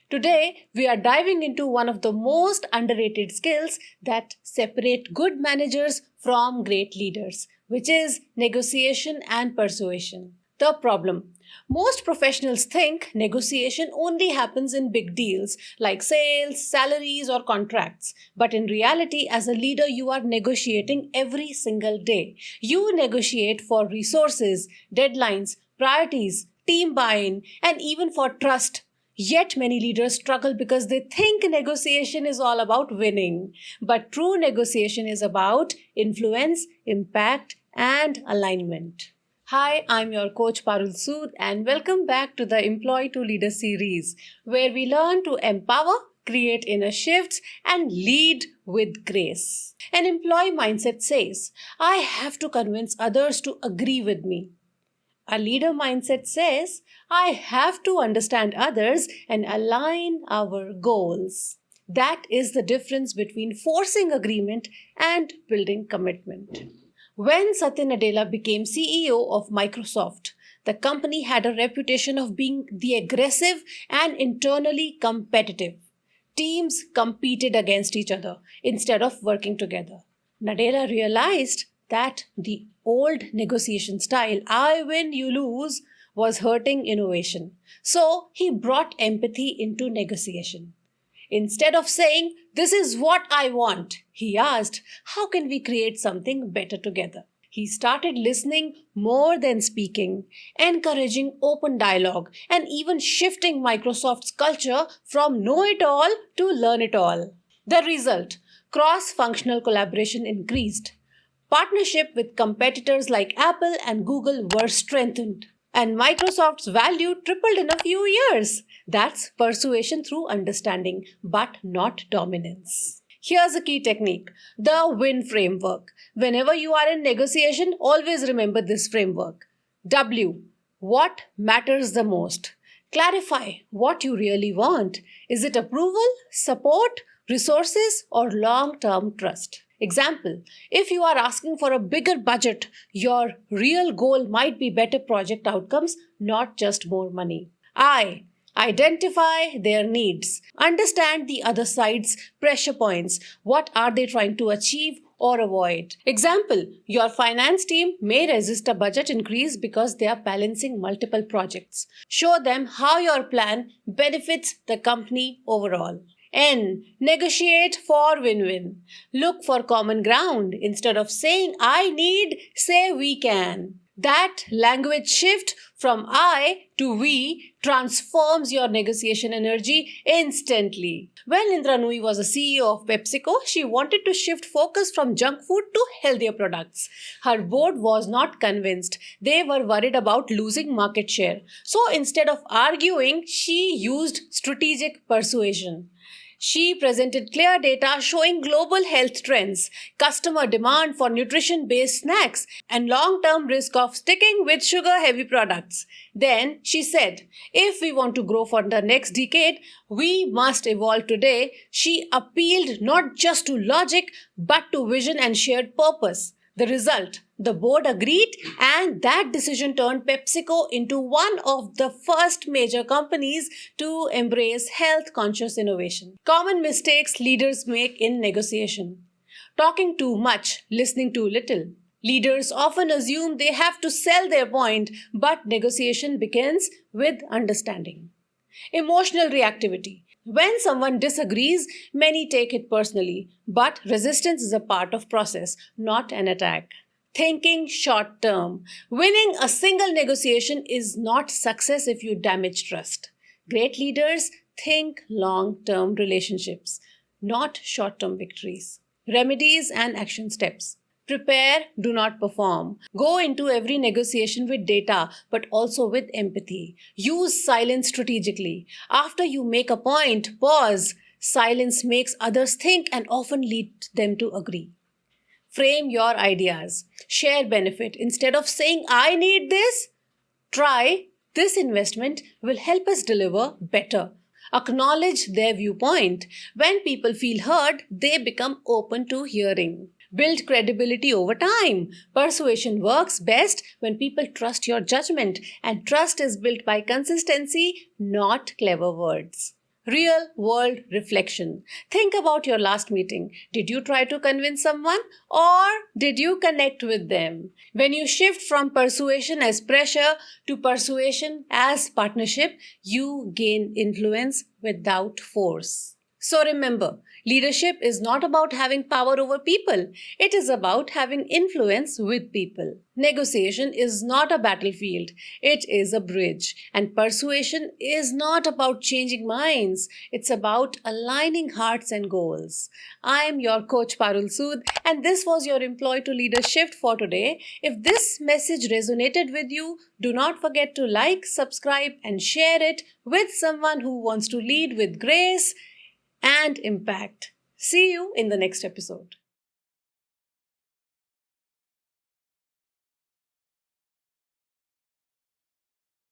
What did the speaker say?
Today, we are diving into one of the most underrated skills that separate good managers from great leaders, which is negotiation and persuasion. The problem: most professionals think negotiation only happens in big deals like sales, salaries, or contracts. But in reality, as a leader, you are negotiating every single day. You negotiate for resources, deadlines, priorities, team buy in, and even for trust. Yet many leaders struggle because they think negotiation is all about winning. But true negotiation is about influence, impact, and alignment. Hi, I'm your coach Parul Sood, and welcome back to the Employee to Leader series, where we learn to empower, create inner shifts, and lead with grace. An employee mindset says, I have to convince others to agree with me. A leader mindset says, I have to understand others and align our goals. That is the difference between forcing agreement and building commitment. When Satya Nadella became CEO of Microsoft, the company had a reputation of being the aggressive and internally competitive. Teams competed against each other instead of working together. Nadella realized that the old negotiation style, I win, you lose, was hurting innovation. So he brought empathy into negotiation. Instead of saying, this is what I want, he asked, how can we create something better together? He started listening more than speaking, encouraging open dialogue, and even shifting Microsoft's culture from know it all to learn it all. The result: cross-functional collaboration increased. Partnership with competitors like Apple and Google were strengthened, and Microsoft's value tripled in a few years. That's persuasion through understanding, but not dominance. Here's a key technique: the win framework. Whenever you are in negotiation, always remember this framework. W. What matters the most? Clarify what you really want. Is it approval, support, resources, or long-term trust? Example: if you are asking for a bigger budget, your real goal might be better project outcomes, not just more money. I. Identify their needs. Understand the other side's pressure points. What are they trying to achieve or avoid? Example: your finance team may resist a budget increase because they are balancing multiple projects. Show them how your plan benefits the company overall. N. Negotiate for win-win. Look for common ground. Instead of saying I need, say we can. That language shift from I to we transforms your negotiation energy instantly. When Indra Nooyi was a CEO of PepsiCo, she wanted to shift focus from junk food to healthier products. Her board was not convinced. They were worried about losing market share. So instead of arguing, she used strategic persuasion. She presented clear data showing global health trends, customer demand for nutrition-based snacks, and long-term risk of sticking with sugar-heavy products. Then she said, if we want to grow for the next decade, we must evolve today. She appealed not just to logic, but to vision and shared purpose. The result: the board agreed, and that decision turned PepsiCo into one of the first major companies to embrace health-conscious innovation. Common mistakes leaders make in negotiation: talking too much, listening too little. Leaders often assume they have to sell their point, but negotiation begins with understanding. Emotional reactivity. When someone disagrees, many take it personally, but resistance is a part of process, not an attack. Thinking short term. Winning a single negotiation is not success if you damage trust. Great leaders think long-term relationships, not short-term victories. Remedies and action steps. Prepare, do not perform. Go into every negotiation with data, but also with empathy. Use silence strategically. After you make a point, pause. Silence makes others think and often lead them to agree. Frame your ideas. Share benefit. Instead of saying, I need this, try, this investment will help us deliver better. Acknowledge their viewpoint. When people feel heard, they become open to hearing. Build credibility over time. Persuasion works best when people trust your judgment, and trust is built by consistency, not clever words. Real world reflection. Think about your last meeting. Did you try to convince someone or did you connect with them? When you shift from persuasion as pressure to persuasion as partnership, you gain influence without force. So remember, leadership is not about having power over people. It is about having influence with people. Negotiation is not a battlefield. It is a bridge. And persuasion is not about changing minds. It's about aligning hearts and goals. I am your coach Parul Sood, and this was your Employee to Leader Shift for today. If this message resonated with you, do not forget to like, subscribe, and share it with someone who wants to lead with grace and impact. See you in the next episode.